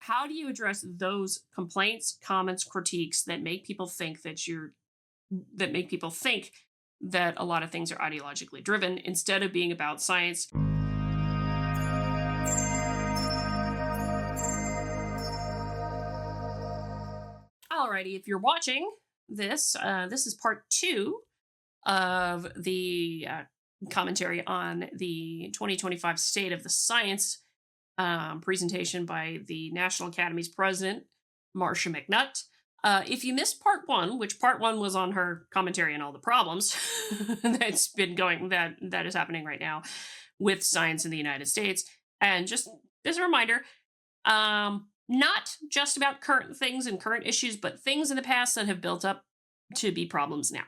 how do you address those complaints, comments, critiques that make people think that a lot of things are ideologically driven instead of being about science? Alrighty, if you're watching this, this is part two of the commentary on the 2025 State of the Science presentation by the National Academy's president, Marcia McNutt. If you missed part one, which part one was on her commentary on all the problems that's been going that is happening right now with science in the United States, and just as a reminder, not just about current things and current issues, but things in the past that have built up to be problems now.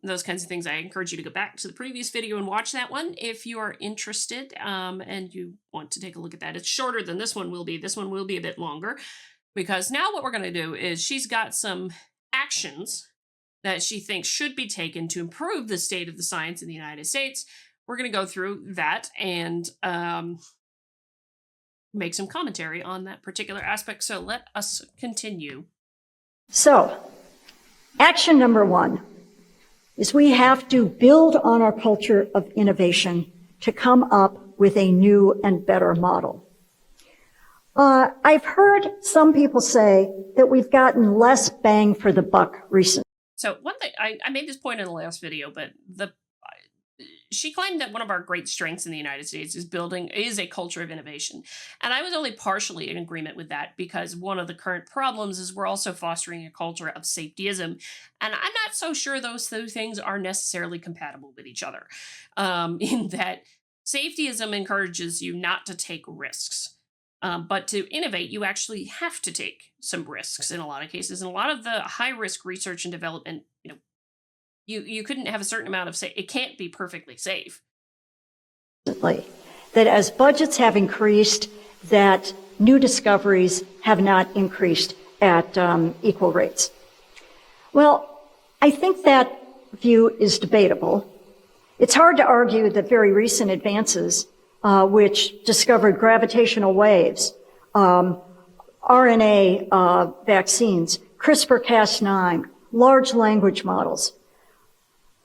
Those kinds of things. I encourage you to go back to the previous video and watch that one if you are interested and you want to take a look at that. It's shorter than this one will be. This one will be a bit longer because now what we're going to do is she's got some actions that she thinks should be taken to improve the state of the science in the United States. We're going to go through that and make some commentary on that particular aspect. So let us continue. So, action number one is we have to build on our culture of innovation to come up with a new and better model. I've heard some people say that we've gotten less bang for the buck recently. So one thing, I made this point in the last video, but she claimed that one of our great strengths in the United States is a culture of innovation. And I was only partially in agreement with that because one of the current problems is we're also fostering a culture of safetyism. And I'm not so sure those two things are necessarily compatible with each other. In that safetyism encourages you not to take risks. But to innovate, you actually have to take some risks in a lot of cases. And a lot of the high-risk research and development, you couldn't have a certain amount of it can't be perfectly safe. That as budgets have increased, that new discoveries have not increased at equal rates. Well, I think that view is debatable. It's hard to argue that very recent advances, which discovered gravitational waves, RNA vaccines, CRISPR-Cas9, large language models,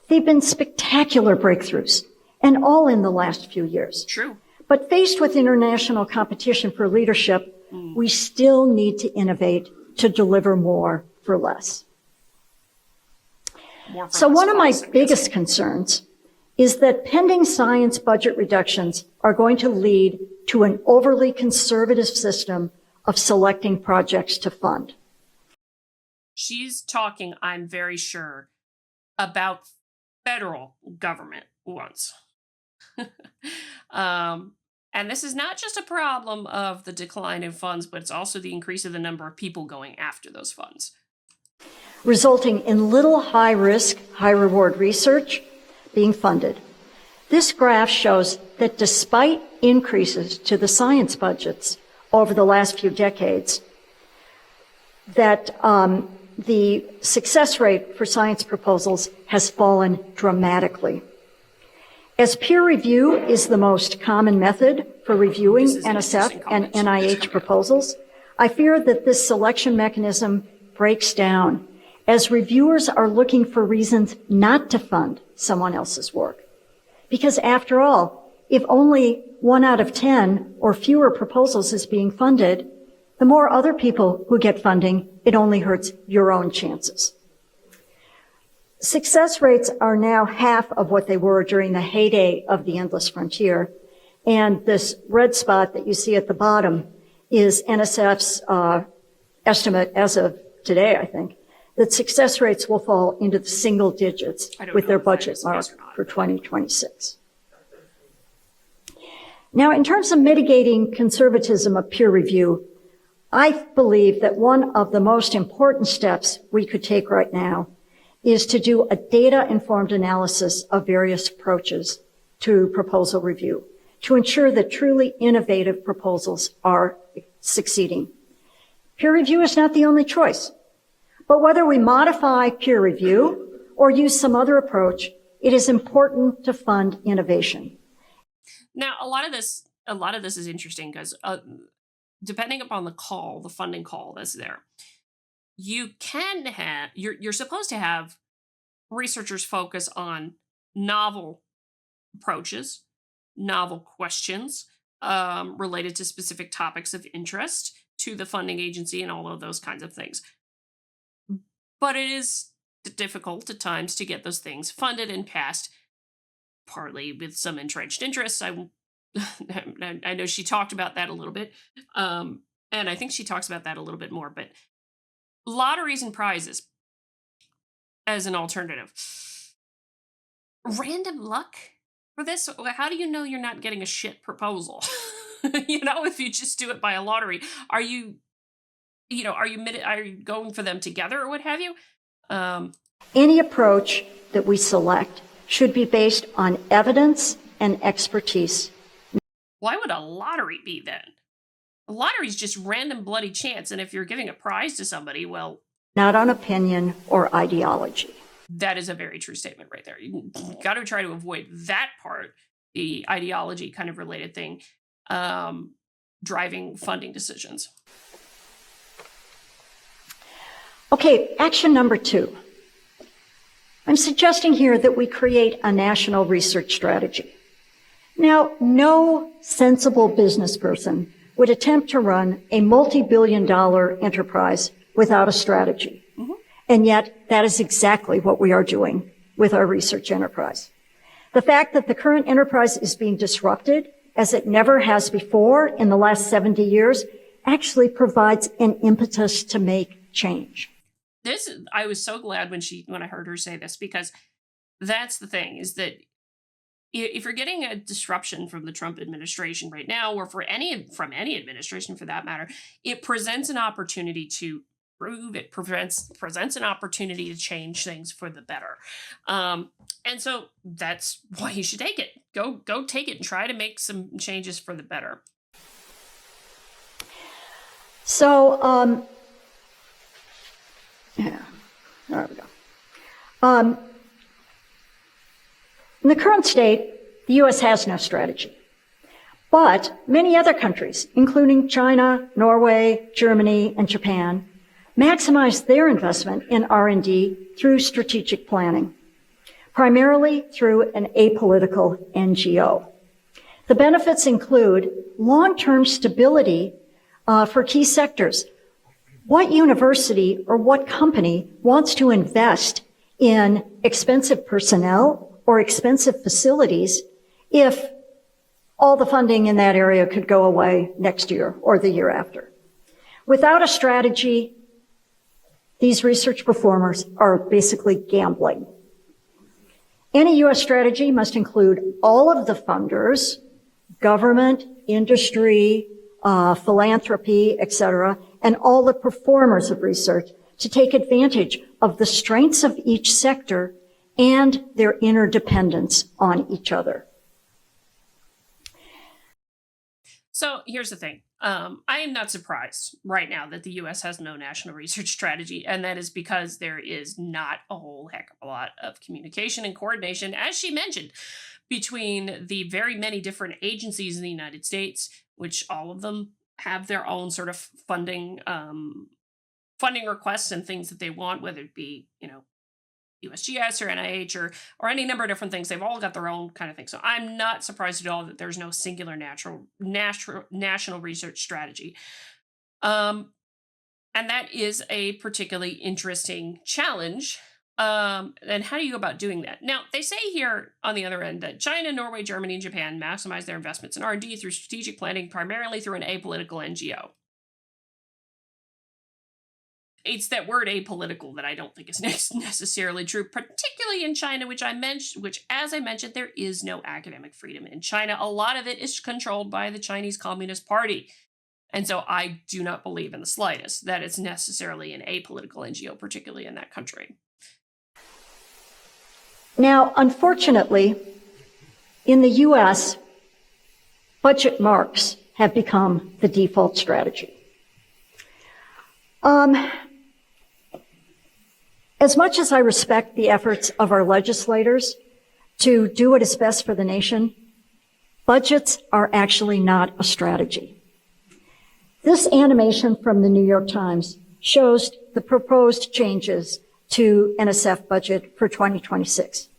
they've been spectacular breakthroughs, and all in the last few years. True. But faced with international competition for leadership, we still need to innovate to deliver more for less. So one of my biggest concerns is that pending science budget reductions are going to lead to an overly conservative system of selecting projects to fund. She's talking, I'm very sure, about federal government ones. And this is not just a problem of the decline in funds, but it's also the increase of the number of people going after those funds. Resulting in little high-risk, high-reward research being funded. This graph shows that despite increases to the science budgets over the last few decades, that the success rate for science proposals has fallen dramatically. As peer review is the most common method for reviewing NSF and NIH proposals, I fear that this selection mechanism breaks down as reviewers are looking for reasons not to fund someone else's work. Because after all, if only 1 out of 10 or fewer proposals is being funded, the more other people who get funding, it only hurts your own chances. Success rates are now half of what they were during the heyday of the endless frontier. And this red spot that you see at the bottom is NSF's estimate as of today, I think, that success rates will fall into the single digits with their budget mark for 2026. Now, in terms of mitigating conservatism of peer review, I believe that one of the most important steps we could take right now is to do a data-informed analysis of various approaches to proposal review to ensure that truly innovative proposals are succeeding. Peer review is not the only choice, but whether we modify peer review or use some other approach, it is important to fund innovation. Now, a lot of this is interesting because depending upon the funding call that's there, you can have you're supposed to have researchers focus on novel approaches, novel questions related to specific topics of interest to the funding agency and all of those kinds of things. But it is difficult at times to get those things funded and passed, partly with some entrenched interests. I know she talked about that a little bit, and I think she talks about that a little bit more. But lotteries and prizes as an alternative, random luck for this. How do you know you're not getting a shit proposal? If you just do it by a lottery, are you going for them together or what have you? Any approach that we select should be based on evidence and expertise. Why would a lottery be then? A lottery is just random bloody chance, and if you're giving a prize to somebody, well, not on opinion or ideology. That is a very true statement right there. You got to try to avoid that part, the ideology kind of related thing, driving funding decisions. Okay, action number 2. I'm suggesting here that we create a national research strategy. Now, no sensible business person would attempt to run a multi-billion-dollar enterprise without a strategy. Mm-hmm. And yet, that is exactly what we are doing with our research enterprise. The fact that the current enterprise is being disrupted as it never has before in the last 70 years actually provides an impetus to make change. I was so glad when I heard her say this, because that's the thing, is that if you're getting a disruption from the Trump administration right now, or from any administration for that matter, it presents an opportunity to improve. It presents an opportunity to change things for the better. And so that's why you should take it. Go take it and try to make some changes for the better. So, yeah, there we go. In the current state, the U.S. has no strategy. But many other countries, including China, Norway, Germany, and Japan, maximize their investment in R&D through strategic planning, primarily through an apolitical NGO. The benefits include long-term stability for key sectors. What university or what company wants to invest in expensive personnel or expensive facilities if all the funding in that area could go away next year or the year after? Without a strategy, these research performers are basically gambling. Any U.S. strategy must include all of the funders, government, industry, philanthropy, etc., and all the performers of research to take advantage of the strengths of each sector and their interdependence on each other. So here's the thing. I am not surprised right now that the U.S. has no national research strategy, and that is because there is not a whole heck of a lot of communication and coordination, as she mentioned, between the very many different agencies in the United States, which all of them have their own sort of funding requests and things that they want, whether it be, USGS or NIH or any number of different things. They've all got their own kind of thing. So I'm not surprised at all that there's no singular national research strategy. And that is a particularly interesting challenge. And how do you go about doing that? Now, they say here on the other end that China, Norway, Germany, and Japan maximize their investments in R&D through strategic planning, primarily through an apolitical NGO. It's that word apolitical that I don't think is necessarily true, particularly in China, which, as I mentioned, there is no academic freedom in China. A lot of it is controlled by the Chinese Communist Party. And so I do not believe in the slightest that it's necessarily an apolitical NGO, particularly in that country. Now, unfortunately, in the U.S., budget marks have become the default strategy. As much as I respect the efforts of our legislators to do what is best for the nation, budgets are actually not a strategy. This animation from the New York Times shows the proposed changes to NSF budget for 2026.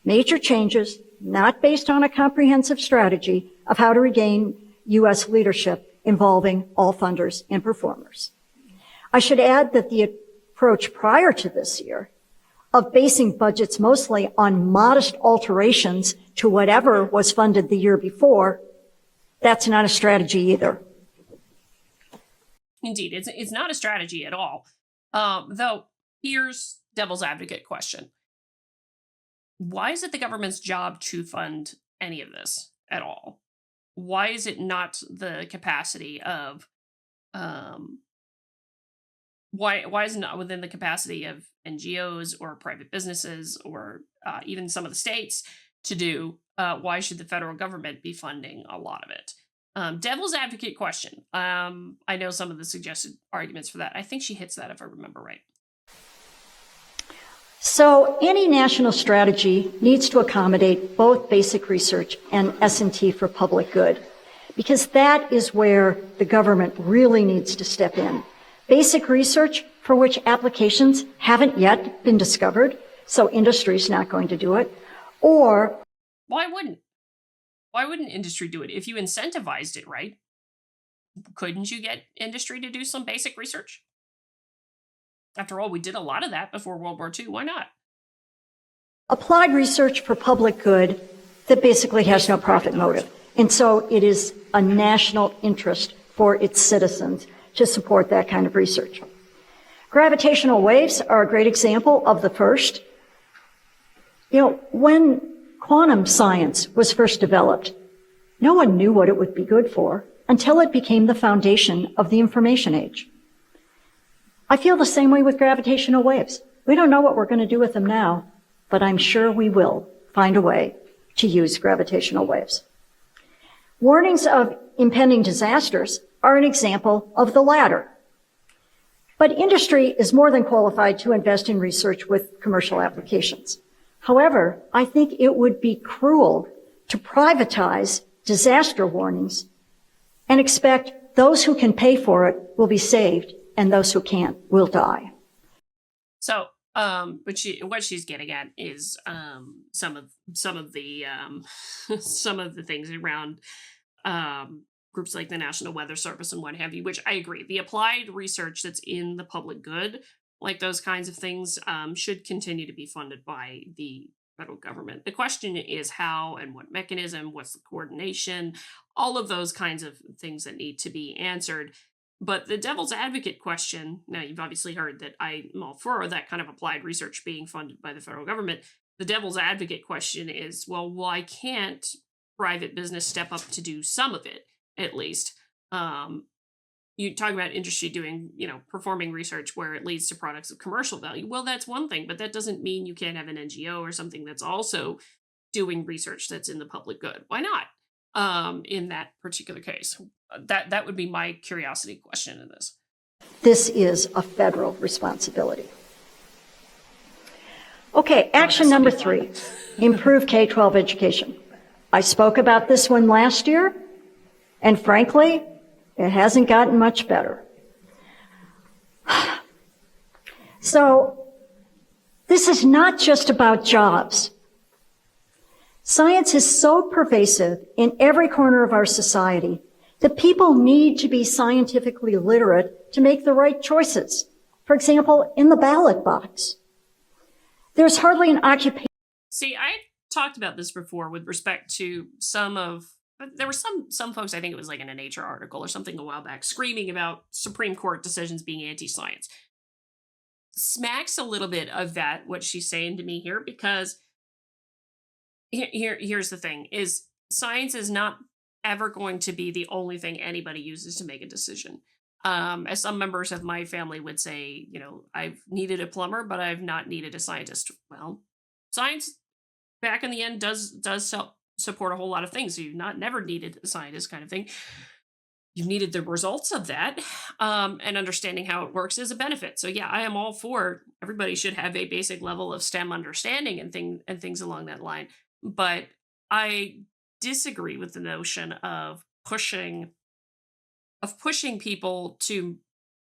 Major changes not based on a comprehensive strategy of how to regain U.S. leadership involving all funders and performers. I should add that the approach prior to this year of basing budgets mostly on modest alterations to whatever was funded the year before, that's not a strategy either. Indeed, it's not a strategy at all. Though, here's devil's advocate question. Why is it the government's job to fund any of this at all? Why is it not the capacity of why is it not within the capacity of NGOs or private businesses or even some of the states to do? Why should the federal government be funding a lot of it? Devil's advocate question. I know some of the suggested arguments for that. I think she hits that if I remember right. So any national strategy needs to accommodate both basic research and S&T for public good, because that is where the government really needs to step in. Basic research for which applications haven't yet been discovered, so industry's not going to do it, or... Why wouldn't? Why wouldn't industry do it? If you incentivized it, right? Couldn't you get industry to do some basic research? After all, we did a lot of that before World War II. Why not? Applied research for public good that basically has no profit motive. And so it is a national interest for its citizens to support that kind of research. Gravitational waves are a great example of the first. You know, when quantum science was first developed, no one knew what it would be good for until it became the foundation of the information age. I feel the same way with gravitational waves. We don't know what we're going to do with them now, but I'm sure we will find a way to use gravitational waves. Warnings of impending disasters are an example of the latter. But industry is more than qualified to invest in research with commercial applications. However, I think it would be cruel to privatize disaster warnings and expect those who can pay for it will be saved and those who can't will die. So, what she's getting at is some of the some of the things around groups like the National Weather Service and what have you. Which I agree, the applied research that's in the public good, like those kinds of things, should continue to be funded by the federal government. The question is how and what mechanism, what's the coordination, all of those kinds of things that need to be answered. But the devil's advocate question, now you've obviously heard that I'm all for that kind of applied research being funded by the federal government. The devil's advocate question is, well, why can't private business step up to do some of it, at least? You talk about industry doing, performing research where it leads to products of commercial value. Well, that's one thing, but that doesn't mean you can't have an NGO or something that's also doing research that's in the public good. Why not? In that particular case, that would be my curiosity question in this. This is a federal responsibility. Okay, action number 3, improve K-12 education. I spoke about this one last year, and frankly, it hasn't gotten much better. So, this is not just about jobs. Science is so pervasive in every corner of our society that people need to be scientifically literate to make the right choices. For example, in the ballot box. There's hardly an occupation. See, I talked about this before with respect to there were some folks, I think it was like in a Nature article or something a while back, screaming about Supreme Court decisions being anti-science. Smacks a little bit of that, what she's saying to me here, because here's the thing, is science is not ever going to be the only thing anybody uses to make a decision. As some members of my family would say, I've needed a plumber, but I've not needed a scientist. Well, science back in the end does support a whole lot of things. So you've never needed a scientist kind of thing. You've needed the results of that, and understanding how it works is a benefit. So yeah, I am all for everybody should have a basic level of STEM understanding and things along that line. But I disagree with the notion of pushing of pushing people to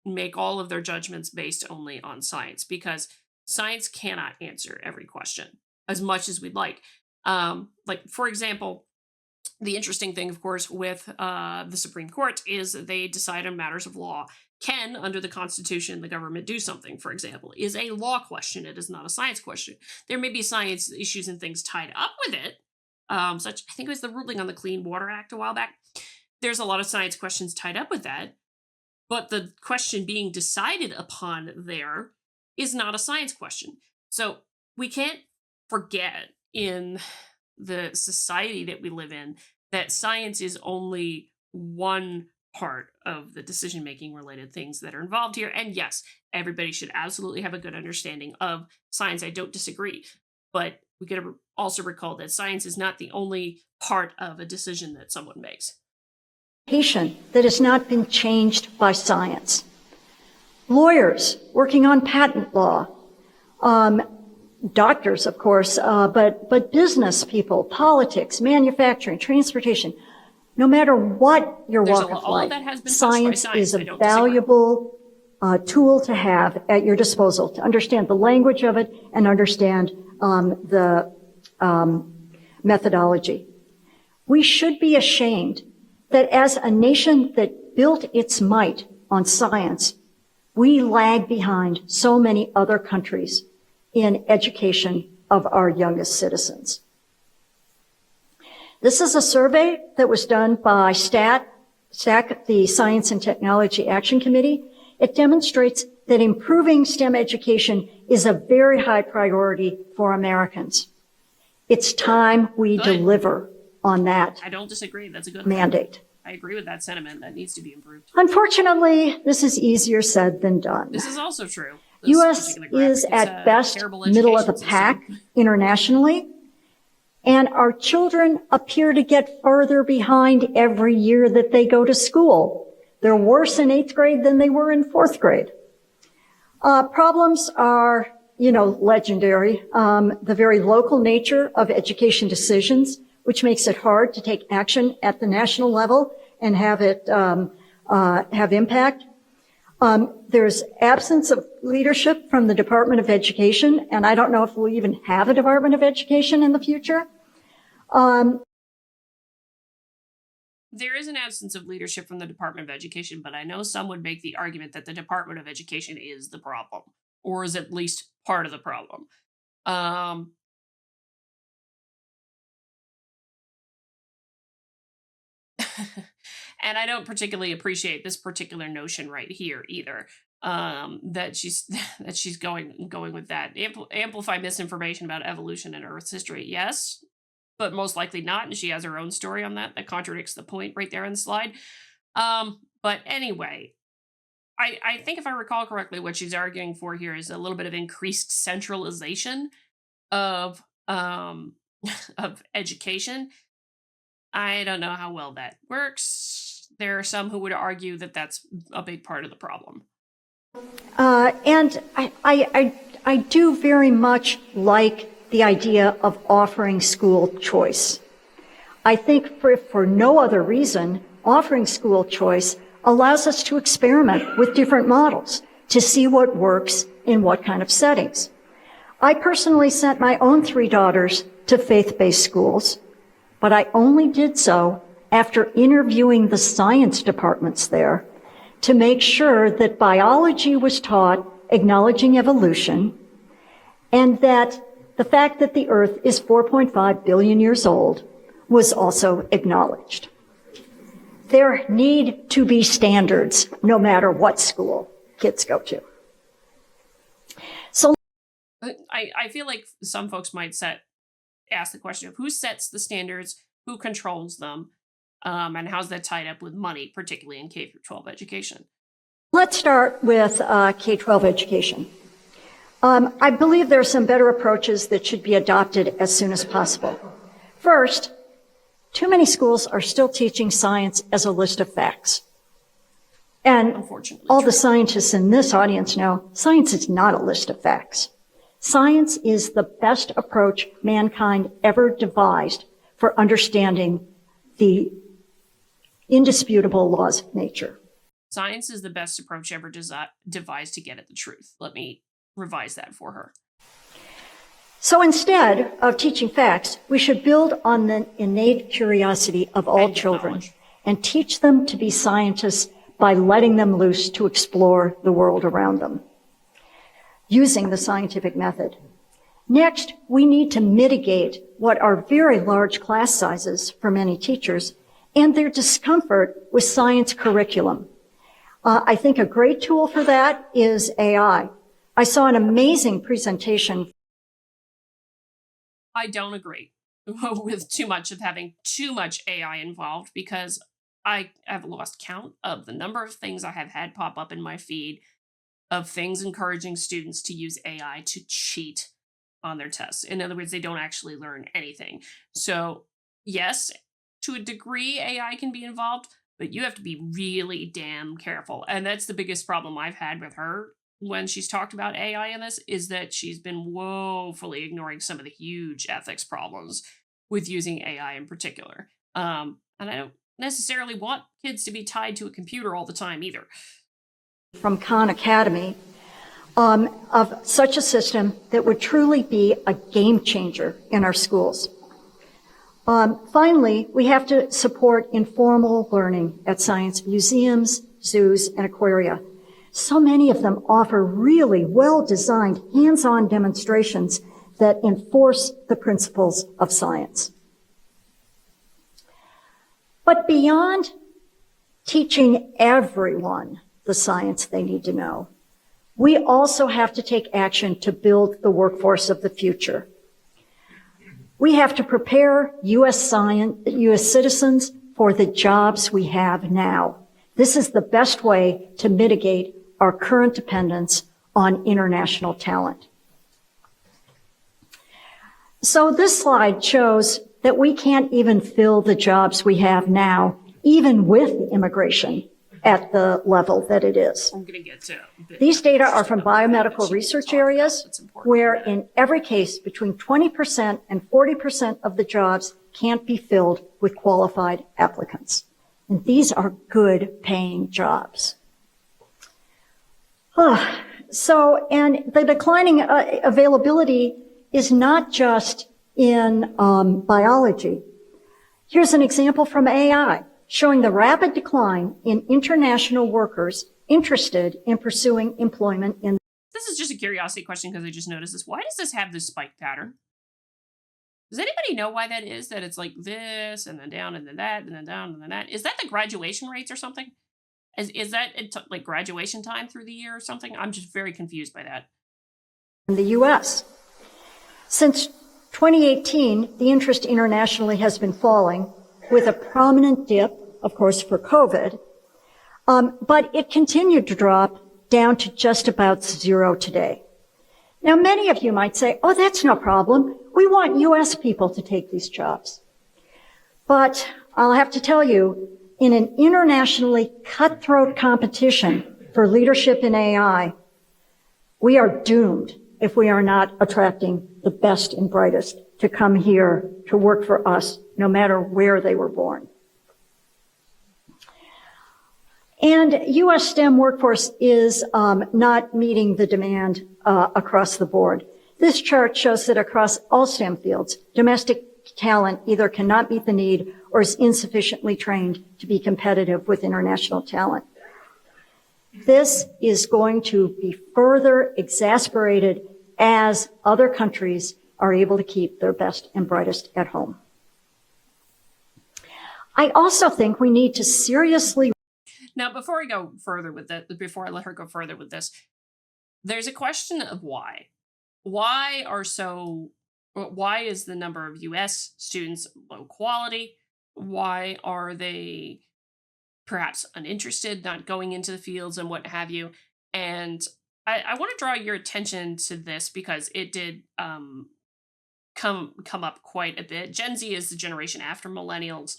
make all of their judgments based only on science, because science cannot answer every question as much as we'd like. Like, for example, the interesting thing, of course, with the Supreme Court is that they decide on matters of law. Can, under the Constitution, the government do something, for example, is a law question. It is not a science question. There may be science issues and things tied up with it. Such, I think it was the ruling on the Clean Water Act a while back. There's a lot of science questions tied up with that. But the question being decided upon there is not a science question. So we can't forget in the society that we live in that science is only one part of the decision making related things that are involved here. And yes, everybody should absolutely have a good understanding of science. I don't disagree. But we got to also recall that science is not the only part of a decision that someone makes. That has not been changed by science. Lawyers working on patent law, doctors, of course, but business people, politics, manufacturing, transportation. No matter what your walk of life, science is a valuable tool to have at your disposal to understand the language of it and understand the methodology. We should be ashamed that as a nation that built its might on science, we lag behind so many other countries in education of our youngest citizens. This is a survey that was done by STAC, the Science and Technology Action Committee. It demonstrates that improving STEM education is a very high priority for Americans. It's time we deliver on that. I don't disagree. That's a good mandate. I agree with that sentiment. That needs to be improved. Unfortunately, this is easier said than done. This is also true. U.S. is at best middle of the pack internationally, and our children appear to get further behind every year that they go to school. They're worse in 8th grade than they were in 4th grade. Problems are, legendary. The very local nature of education decisions, which makes it hard to take action at the national level and have it have impact. There's absence of leadership from the Department of Education, and I don't know if we'll even have a Department of Education in the future. There is an absence of leadership from the Department of Education, but I know some would make the argument that the Department of Education is the problem, or is at least part of the problem. And I don't particularly appreciate this particular notion right here either. That she's going with that. Amplify misinformation about evolution and Earth's history. Yes, but most likely not. And she has her own story on that contradicts the point right there in the slide. But anyway, I think if I recall correctly, what she's arguing for here is a little bit of increased centralization of of education. I don't know how well that works. There are some who would argue that that's a big part of the problem. And I do very much like the idea of offering school choice. I think for no other reason, offering school choice allows us to experiment with different models to see what works in what kind of settings. I personally sent my own 3 daughters to faith-based schools, but I only did so after interviewing the science departments there to make sure that biology was taught acknowledging evolution, and that the fact that the Earth is 4.5 billion years old was also acknowledged. There need to be standards no matter what school kids go to. So I feel like some folks might ask the question of who sets the standards, who controls them, and how's that tied up with money, particularly in K-12 education? Let's start with K-12 education. I believe there are some better approaches that should be adopted as soon as possible. First, too many schools are still teaching science as a list of facts. And all the scientists in this audience know science is not a list of facts. Science is the best approach mankind ever devised for understanding the indisputable laws of nature. Science is the best approach ever devised to get at the truth. Let me revise that for her. So instead of teaching facts, we should build on the innate curiosity of all children and teach them to be scientists by letting them loose to explore the world around them, using the scientific method. Next, we need to mitigate what are very large class sizes for many teachers and their discomfort with science curriculum. I think a great tool for that is AI. I saw an amazing presentation. I don't agree with too much of having too much AI involved, because I have lost count of the number of things I have had pop up in my feed of things encouraging students to use AI to cheat on their tests. In other words, they don't actually learn anything. So, yes, to a degree, AI can be involved, but you have to be really damn careful. And that's the biggest problem I've had with her when she's talked about AI in this, is that she's been woefully ignoring some of the huge ethics problems with using AI in particular. And I don't necessarily want kids to be tied to a computer all the time either. From Khan Academy, of such a system that would truly be a game changer in our schools. Finally, we have to support informal learning at science museums, zoos, and aquaria. So many of them offer really well-designed hands-on demonstrations that enforce the principles of science. But beyond teaching everyone the science they need to know, we also have to take action to build the workforce of the future. We have to prepare U.S. citizens for the jobs we have now. This is the best way to mitigate our current dependence on international talent. So this slide shows that we can't even fill the jobs we have now, even with immigration at the level that it is. I'm going to get to These data are from biomedical research areas, where in every case, between 20% and 40% of the jobs can't be filled with qualified applicants. And these are good paying jobs. And the declining availability is not just in biology. Here's an example from AI showing the rapid decline in international workers interested in pursuing employment in. This is just a curiosity question because I just noticed this. Why does this have this spike pattern? Does anybody know why that is? That it's like this and then down and then that and then down and then that. Is that the graduation rates or something? Is that like graduation time through the year or something? I'm just very confused by that. In the U.S. Since 2018, the interest internationally has been falling, with a prominent dip, of course, for COVID. But it continued to drop down to just about zero today. Now, many of you might say, oh, that's no problem. We want U.S. people to take these jobs. But I'll have to tell you, in an internationally cutthroat competition for leadership in AI, we are doomed if we are not attracting the best and brightest to come here to work for us, no matter where they were born. And U.S. STEM workforce is not meeting the demand across the board. This chart shows that across all STEM fields, domestic talent either cannot meet the need or is insufficiently trained to be competitive with international talent. This is going to be further exacerbated as other countries are able to keep their best and brightest at home. I also think we need to seriously. Now, before I go further with that, before I let her go further with this, there's a question of why. Why is the number of U.S. students low quality? Why are they perhaps uninterested, not going into the fields and what have you? And I want to draw your attention to this because it did come up quite a bit. Gen Z is the generation after millennials,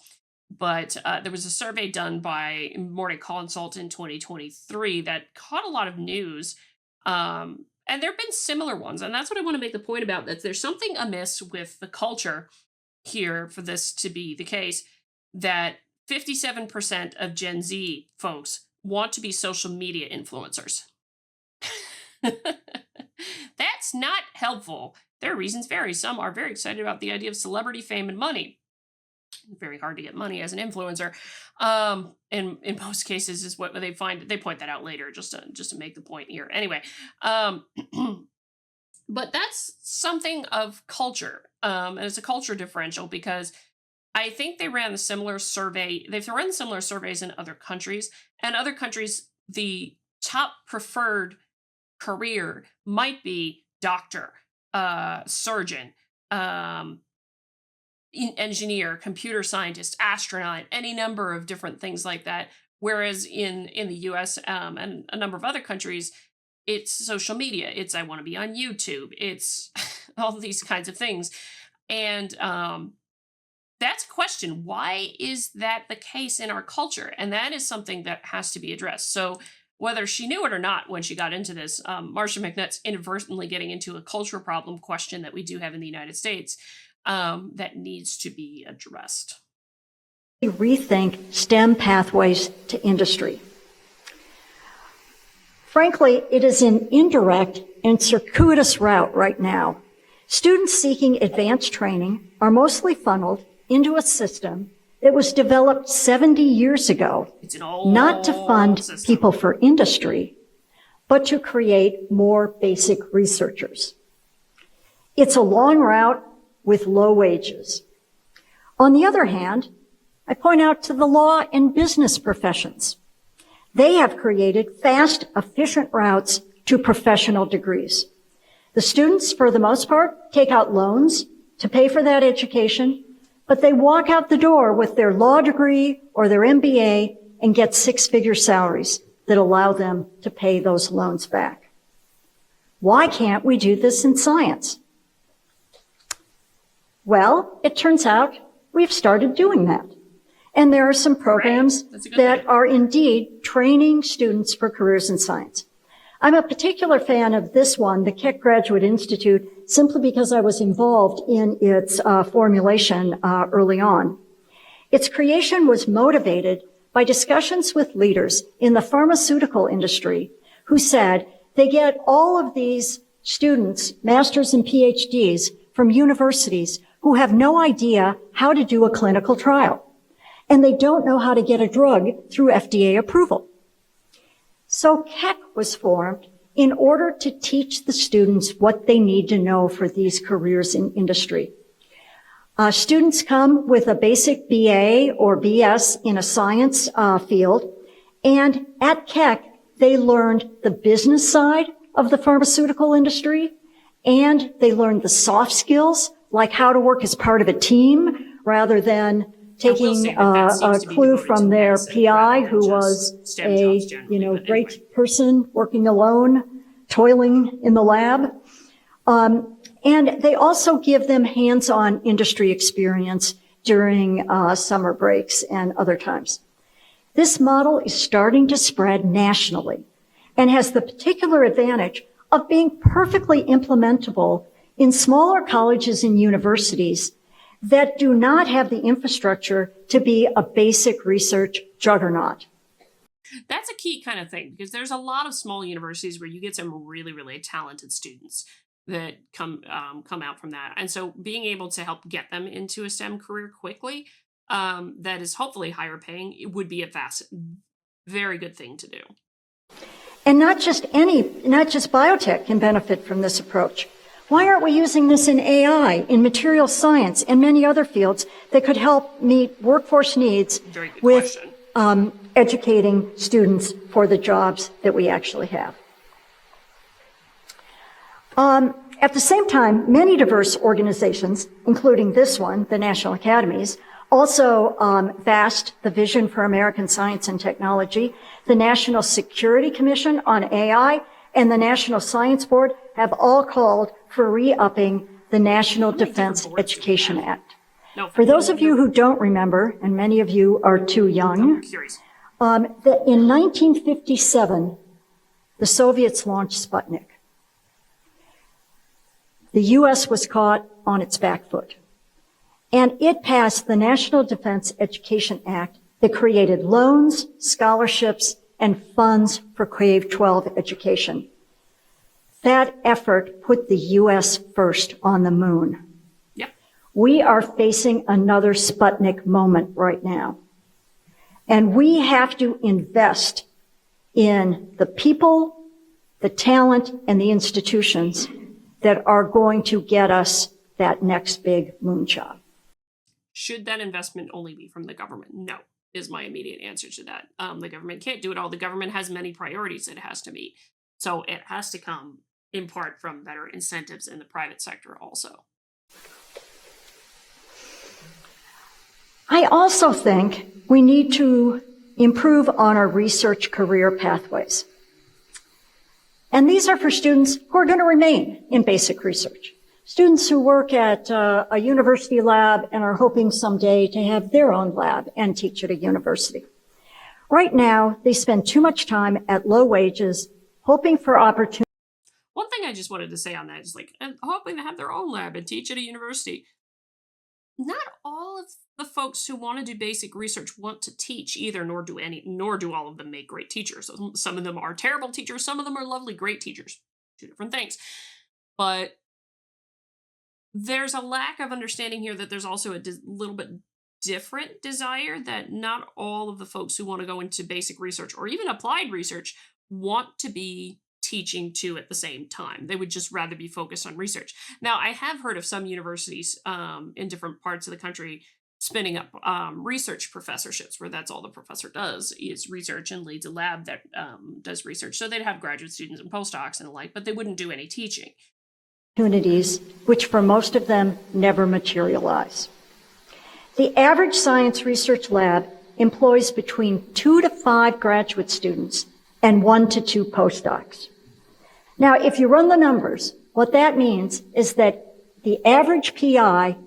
but there was a survey done by Morning Consult in 2023 that caught a lot of news. And there have been similar ones, and that's what I want to make the point about, that there's something amiss with the culture here for this to be the case, that 57% of Gen Z folks want to be social media influencers. That's not helpful. Their reasons vary. Some are very excited about the idea of celebrity fame and money. Very hard to get money as an influencer. And in most cases is what they find. They point that out later just to make the point here. Anyway, but that's something of culture. And it's a culture differential because I think they ran the similar survey. They've run similar surveys in other countries, and other countries, the top preferred career might be doctor, surgeon, engineer, computer scientist, astronaut, any number of different things like that. Whereas in the US and a number of other countries, it's social media. It's I want to be on YouTube. It's all these kinds of things. And that's a question. Why is that the case in our culture? And that is something that has to be addressed. So whether she knew it or not when she got into this, Marcia McNutt's inadvertently getting into a culture problem question that we do have in the United States that needs to be addressed. Rethink STEM pathways to industry. Frankly, it is an indirect and circuitous route right now. Students seeking advanced training are mostly funneled into a system that was developed 70 years ago, not to fund people for industry, but to create more basic researchers. It's a long route with low wages. On the other hand, I point out to the law and business professions. They have created fast, efficient routes to professional degrees. The students, for the most part, take out loans to pay for that education, but they walk out the door with their law degree or their MBA and get six-figure salaries that allow them to pay those loans back. Why can't we do this in science? Well, it turns out we've started doing that. And there are some programs that are indeed training students for careers in science. I'm a particular fan of this one, the Keck Graduate Institute, simply because I was involved in its formulation early on. Its creation was motivated by discussions with leaders in the pharmaceutical industry who said they get all of these students, masters and PhDs, from universities who have no idea how to do a clinical trial. And they don't know how to get a drug through FDA approval. So Keck was formed in order to teach the students what they need to know for these careers in industry. Students come with a basic BA or BS in a science field, and at Keck, they learned the business side of the pharmaceutical industry, and they learned the soft skills, like how to work as part of a team rather than taking a clue from their PI, who was a great person working alone, toiling in the lab. And they also give them hands-on industry experience during summer breaks and other times. This model is starting to spread nationally and has the particular advantage of being perfectly implementable in smaller colleges and universities that do not have the infrastructure to be a basic research juggernaut. That's a key kind of thing, because there's a lot of small universities where you get some really, really talented students that come out from that. And so being able to help get them into a STEM career quickly, that is hopefully higher paying, it would be a very good thing to do. And not just biotech can benefit from this approach. Why aren't we using this in AI, in material science, and many other fields that could help meet workforce needs with educating students for the jobs that we actually have? At the same time, many diverse organizations, including this one, the National Academies, also VAST, the Vision for American Science and Technology, the National Security Commission on AI, and the National Science Board have all called for re-upping the National Defense Education Act. For those of you who don't remember, and many of you are too young, that in 1957, the Soviets launched Sputnik. The U.S. was caught on its back foot, and it passed the National Defense Education Act that created loans, scholarships, and funds for K-12 education. That effort put the U.S. first on the moon. Yep. We are facing another Sputnik moment right now. And we have to invest in the people, the talent, and the institutions that are going to get us that next big moonshot. Should that investment only be from the government? No, is my immediate answer to that. The government can't do it all. The government has many priorities it has to meet. So it has to come in part from better incentives in the private sector also. I also think we need to improve on our research career pathways. And these are for students who are going to remain in basic research. Students who work at a university lab and are hoping someday to have their own lab and teach at a university. Right now, they spend too much time at low wages, hoping for opportunities. One thing I just wanted to say on that is and hoping to have their own lab and teach at a university. Not all of the folks who want to do basic research want to teach either, nor do all of them make great teachers. Some of them are terrible teachers. Some of them are lovely, great teachers. Two different things. But there's a lack of understanding here that there's also a little bit different desire that not all of the folks who want to go into basic research or even applied research want to be teaching too at the same time. They would just rather be focused on research. Now, I have heard of some universities in different parts of the country spinning up research professorships where that's all the professor does is research and leads a lab that does research. So they'd have graduate students and postdocs and the like, but they wouldn't do any teaching. Opportunities, which for most of them never materialize. The average science research lab employs between 2 to 5 graduate students and 1 to 2 postdocs. Now, if you run the numbers, what that means is that the average PI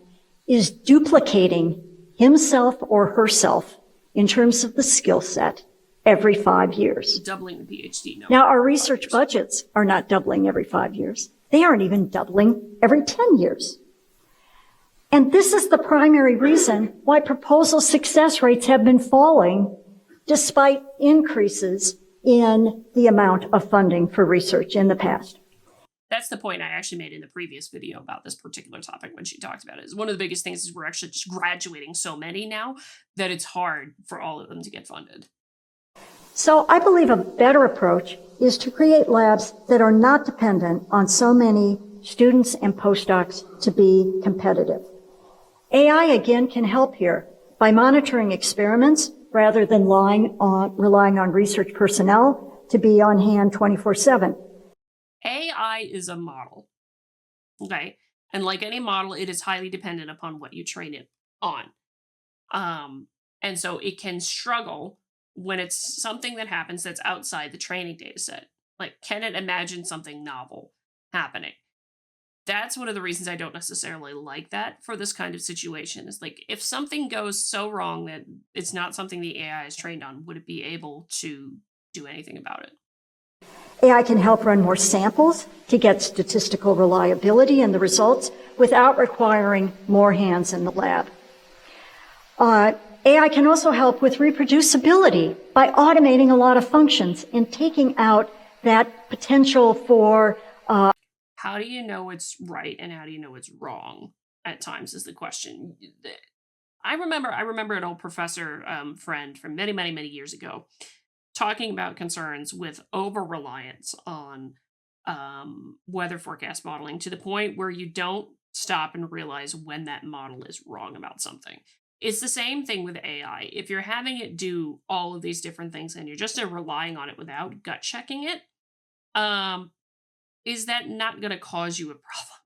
is duplicating himself or herself in terms of the skill set every 5 years. Doubling the PhD. No. Now, our research budgets are not doubling every 5 years. They aren't even doubling every 10 years. And this is the primary reason why proposal success rates have been falling despite increases in the amount of funding for research in the past. That's the point I actually made in the previous video about this particular topic when she talked about it. Is one of the biggest things is we're actually just graduating so many now that it's hard for all of them to get funded. So I believe a better approach is to create labs that are not dependent on so many students and postdocs to be competitive. AI, again, can help here by monitoring experiments rather than relying on research personnel to be on hand 24/7. AI is a model, okay? And like any model, it is highly dependent upon what you train it on. And so it can struggle when it's something that happens that's outside the training data set. Like, can it imagine something novel happening? That's one of the reasons I don't necessarily like that for this kind of situation. Is like, if something goes so wrong that it's not something the AI is trained on, would it be able to do anything about it? AI can help run more samples to get statistical reliability in the results without requiring more hands in the lab. AI can also help with reproducibility by automating a lot of functions and taking out that potential for how do you know it's right and how do you know it's wrong at times is the question. I remember an old professor friend from many, many, many years ago talking about concerns with over-reliance on weather forecast modeling to the point where you don't stop and realize when that model is wrong about something. It's the same thing with AI. If you're having it do all of these different things and you're just relying on it without gut checking it, is that not going to cause you a problem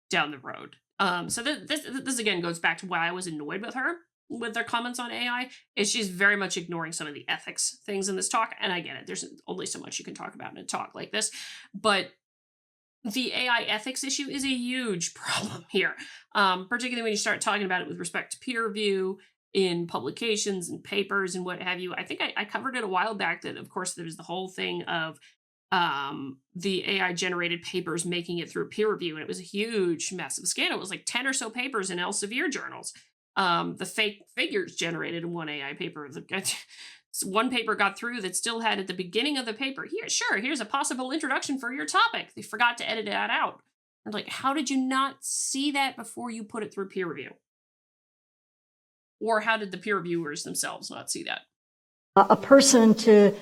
down the road? So this again goes back to why I was annoyed with her with their comments on AI. Is she's very much ignoring some of the ethics things in this talk, and I get it. There's only so much you can talk about in a talk like this, but the AI ethics issue is a huge problem here, particularly when you start talking about it with respect to peer review in publications and papers and what have you. I think I covered it a while back that, of course, there's the whole thing of the AI generated papers making it through peer review, and it was a huge massive scandal. It was like 10 or so papers in Elsevier journals The fake figures generated in one AI paper. One paper got through that still had at the beginning of the paper, here's a possible introduction for your topic. They forgot to edit that out. I'm like, how did you not see that before you put it through peer review? Or how did the peer reviewers themselves not see that? A person to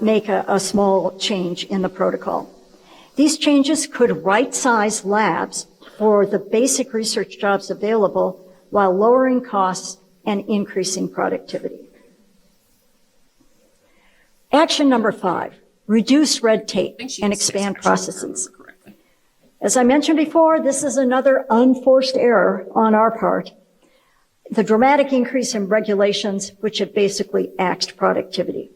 make a small change in the protocol. These changes could right-size labs for the basic research jobs available while lowering costs and increasing productivity. Action number 5, reduce red tape and expand processes. As I mentioned before, this is another unforced error on our part. The dramatic increase in regulations, which have basically axed productivity.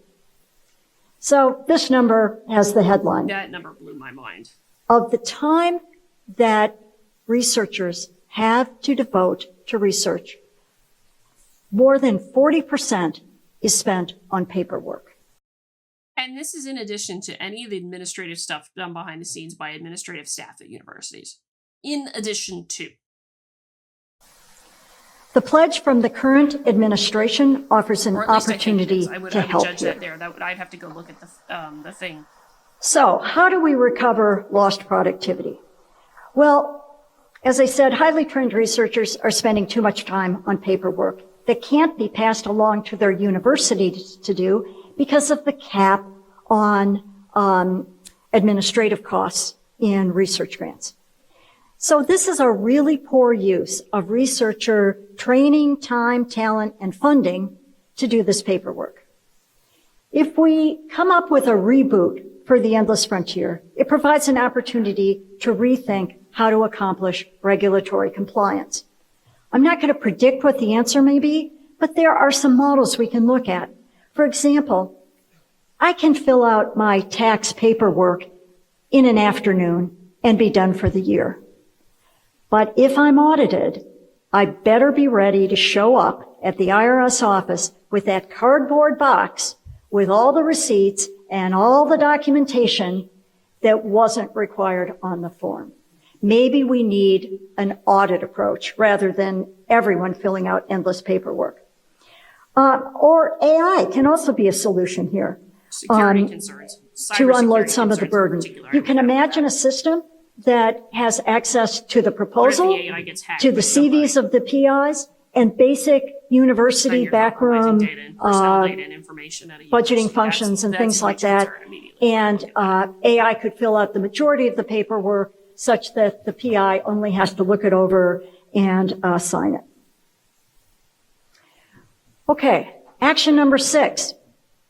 So this number has the headline. That number blew my mind. Of the time that researchers have to devote to research, more than 40% is spent on paperwork. And this is in addition to any of the administrative stuff done behind the scenes by administrative staff at universities. In addition to. The pledge from the current administration offers an opportunity to help judge here. that there. I'd have to go look at the thing. So, how do we recover lost productivity? Well, as I said, highly trained researchers are spending too much time on paperwork that can't be passed along to their universities to do because of the cap on administrative costs in research grants. So this is a really poor use of researcher training, time, talent, and funding to do this paperwork. If we come up with a reboot for the endless frontier, it provides an opportunity to rethink how to accomplish regulatory compliance. I'm not going to predict what the answer may be, but there are some models we can look at. For example, I can fill out my tax paperwork in an afternoon and be done for the year. But if I'm audited, I better be ready to show up at the IRS office with that cardboard box with all the receipts and all the documentation that wasn't required on the form. Maybe we need an audit approach rather than everyone filling out endless paperwork. Or AI can also be a solution here. Security concerns. To unload some of the burden. You can imagine a system that has access to the proposal, to the CVs of the PIs, and basic university backroom budgeting functions and things like that. And AI could fill out the majority of the paperwork such that the PI only has to look it over and sign it. Okay, action number 6.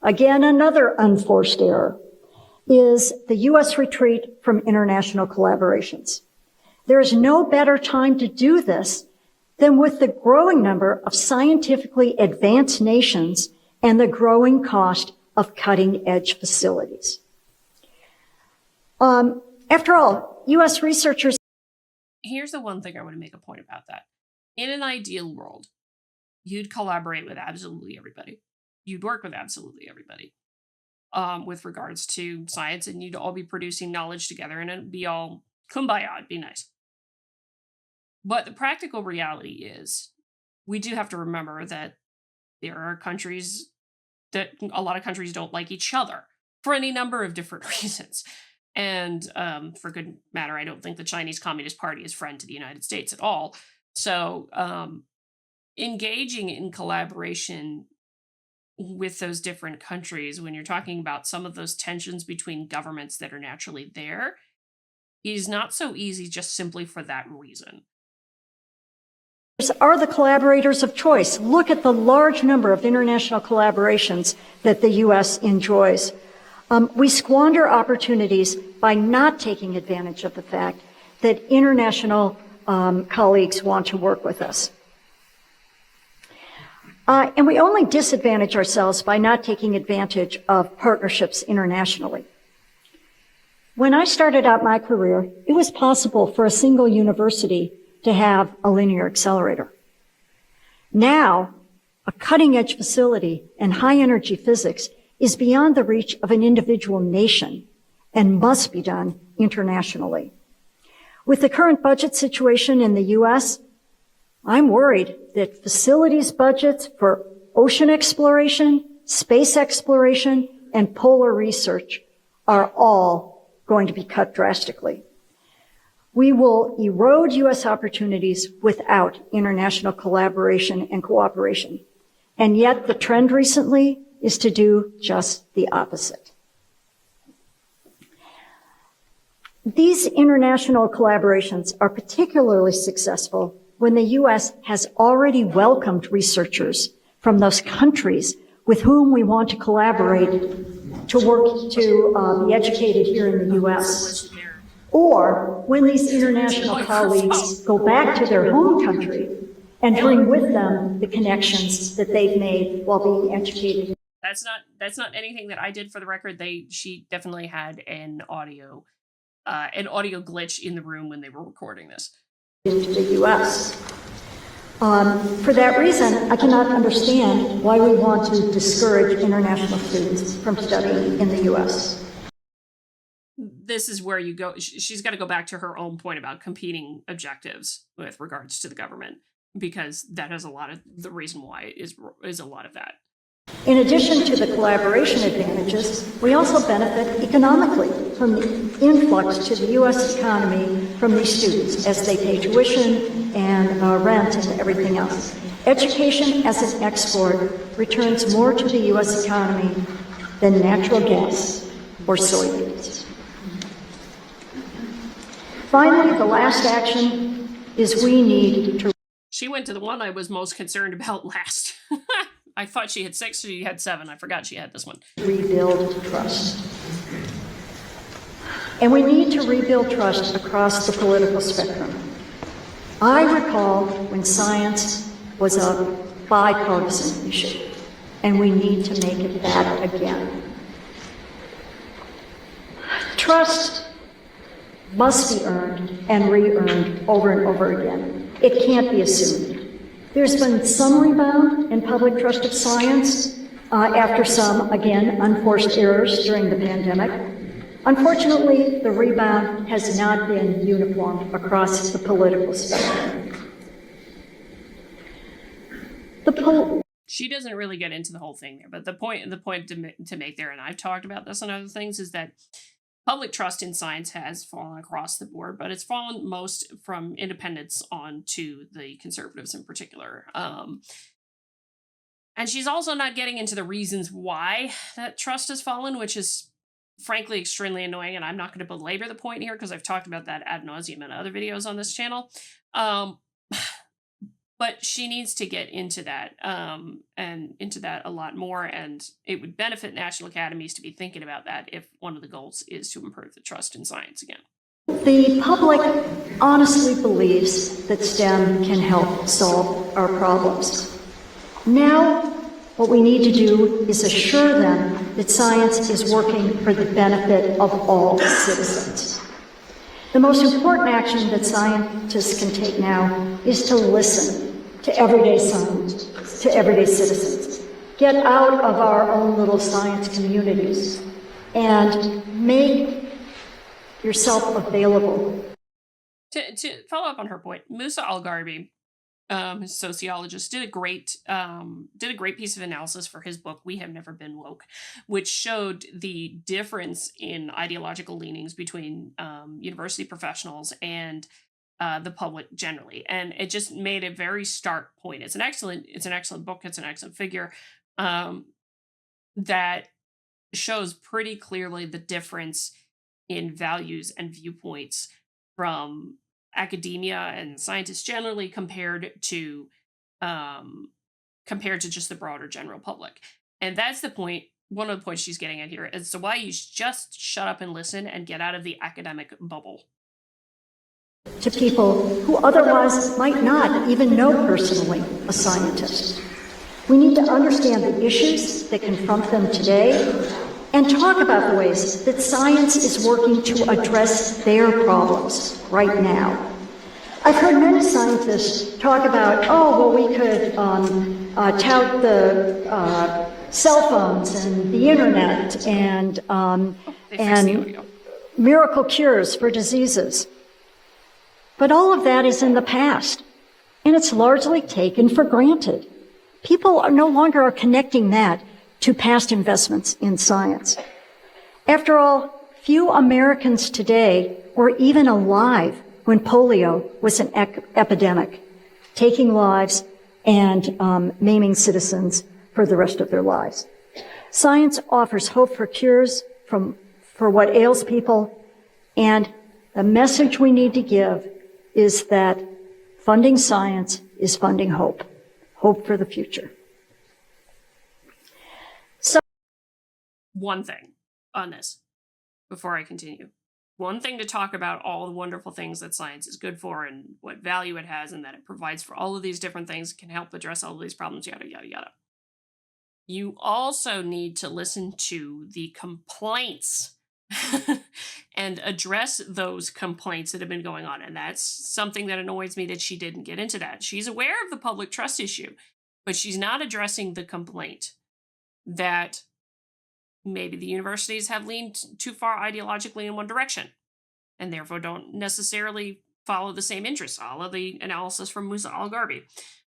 Again, another unforced error is the U.S. retreat from international collaborations. There is no better time to do this than with the growing number of scientifically advanced nations and the growing cost of cutting-edge facilities. After all, U.S. researchers... Here's the one thing I want to make a point about that. In an ideal world, you'd collaborate with absolutely everybody. You'd work with absolutely everybody. With regards to science, and you'd all be producing knowledge together, and it'd be all kumbaya, it'd be nice. But the practical reality is, we do have to remember that there are countries that a lot of countries don't like each other for any number of different reasons. And for good matter, I don't think the Chinese Communist Party is friend to the United States at all. So engaging in collaboration with those different countries, when you're talking about some of those tensions between governments that are naturally there, is not so easy just simply for that reason. Are the collaborators of choice. Look at the large number of international collaborations that the U.S. enjoys. We squander opportunities by not taking advantage of the fact that international colleagues want to work with us. And we only disadvantage ourselves by not taking advantage of partnerships internationally. When I started out my career, it was possible for a single university to have a linear accelerator. Now, a cutting-edge facility and high-energy physics is beyond the reach of an individual nation and must be done internationally. With the current budget situation in the U.S., I'm worried that facilities budgets for ocean exploration, space exploration, and polar research are all going to be cut drastically. We will erode U.S. opportunities without international collaboration and cooperation. And yet the trend recently is to do just the opposite. These international collaborations are particularly successful when the U.S. has already welcomed researchers from those countries with whom we want to collaborate to work to be educated here in the U.S. Or when these international colleagues go back to their home country and bring with them the connections that they've made while being educated. That's not anything that I did for the record. She definitely had an audio glitch in the room when they were recording this. Into the U.S. For that reason, I cannot understand why we want to discourage international students from studying in the U.S. This is where you go. She's got to go back to her own point about competing objectives with regards to the government, because that has a lot of the reason why is a lot of that. In addition to the collaboration advantages, we also benefit economically from the influx to the U.S. economy from these students as they pay tuition and rent and everything else. Education as an export returns more to the U.S. economy than natural gas or soybeans. Finally, the last action is we need to... She went to the one I was most concerned about last. I thought she had 6, she had 7. I forgot she had this one. Rebuild trust. And we need to rebuild trust across the political spectrum. I recall when science was a bipartisan issue, and we need to make it that again. Trust must be earned and re-earned over and over again. It can't be assumed. There's been some rebound in public trust of science after some, again, unforced errors during the pandemic. Unfortunately, the rebound has not been uniform across the political spectrum. She doesn't really get into the whole thing there, but the point to make there, and I've talked about this and other things, is that public trust in science has fallen across the board, but it's fallen most from independents on to the conservatives in particular. And she's also not getting into the reasons why that trust has fallen, which is frankly extremely annoying. And I'm not going to belabor the point here because I've talked about that ad nauseum in other videos on this channel. But she needs to get into that and into that a lot more. And it would benefit national academies to be thinking about that if one of the goals is to improve the trust in science again. The public honestly believes that STEM can help solve our problems. Now, what we need to do is assure them that science is working for the benefit of all citizens. The most important action that scientists can take now is to listen to everyday science, to everyday citizens. Get out of our own little science communities and make yourself available. To follow up on her point, Musa Al-Gharbi, sociologist, did a great piece of analysis for his book We Have Never Been Woke, which showed the difference in ideological leanings between university professionals and the public generally, and it just made a very stark point. It's an excellent book. It's an excellent figure that shows pretty clearly the difference in values and viewpoints from academia and scientists generally compared to just the broader general public. And that's the point. One of the points she's getting at here is why you just shut up and listen and get out of the academic bubble. To people who otherwise might not even know personally a scientist. We need to understand the issues that confront them today and talk about the ways that science is working to address their problems right now. I've heard many scientists talk about, we could tout the cell phones and the internet and miracle cures for diseases. But all of that is in the past. and it's largely taken for granted. People are no longer connecting that to past investments in science. After all, few Americans today were even alive when polio was an epidemic, taking lives and maiming citizens for the rest of their lives. Science offers hope for cures for what ails people, and the message we need to give is that funding science is funding hope, hope for the future. So, one thing on this before I continue. One thing to talk about all the wonderful things that science is good for and what value it has and that it provides for all of these different things, can help address all of these problems, yada, yada, yada. You also need to listen to the complaints and address those complaints that have been going on. And that's something that annoys me that she didn't get into that. She's aware of the public trust issue, but she's not addressing the complaint that maybe the universities have leaned too far ideologically in one direction and therefore don't necessarily follow the same interests. All of the analysis from Musa Al-Gharbi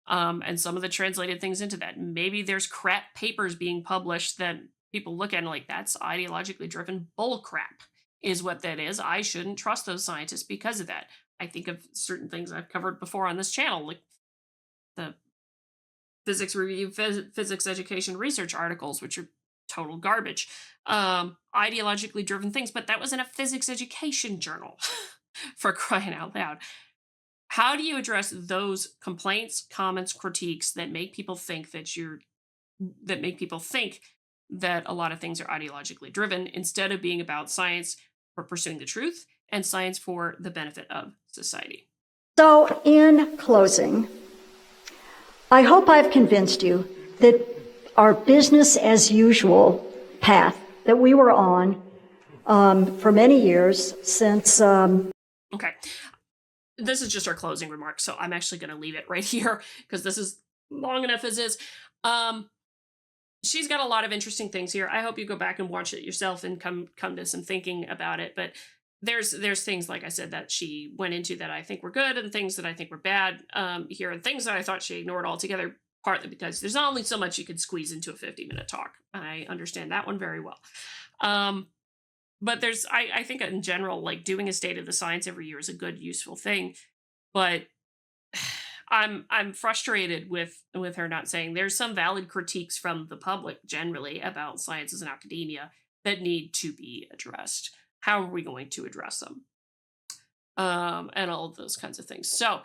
and some of the translated things into that. Maybe there's crap papers being published that people look at and like, that's ideologically driven bull crap is what that is. I shouldn't trust those scientists because of that. I think of certain things I've covered before on this channel, like the Physics Review, Physics Education Research articles, which are total garbage, ideologically driven things, but that was in a physics education journal for crying out loud. How do you address those complaints, comments, critiques that make people think that a lot of things are ideologically driven instead of being about science for pursuing the truth and science for the benefit of society? So in closing, I hope I've convinced you that our business as usual path that we were on for many years since. Okay. This is just our closing remarks, so I'm actually going to leave it right here because this is long enough as is. She's got a lot of interesting things here. I hope you go back and watch it yourself and come to some thinking about it. But there's things, like I said, that she went into that I think were good and things that I think were bad here, and things that I thought she ignored altogether, partly because there's not only so much you could squeeze into a 50-minute talk. I understand that one very well. But I think in general, like doing a state of the science every year is a good, useful thing. But I'm frustrated with her not saying there's some valid critiques from the public generally about sciences and academia that need to be addressed. How are we going to address them? And all of those kinds of things. So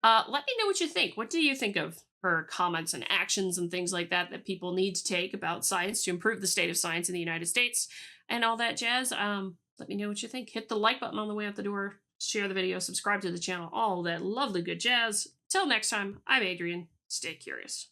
let me know what you think. What do you think of her comments and actions and things like that people need to take about science to improve the state of science in the United States and all that jazz? Let me know what you think. Hit the like button on the way out the door. Share the video. Subscribe to the channel. All that lovely good jazz. Till next time, I'm Adrienne. Stay curious.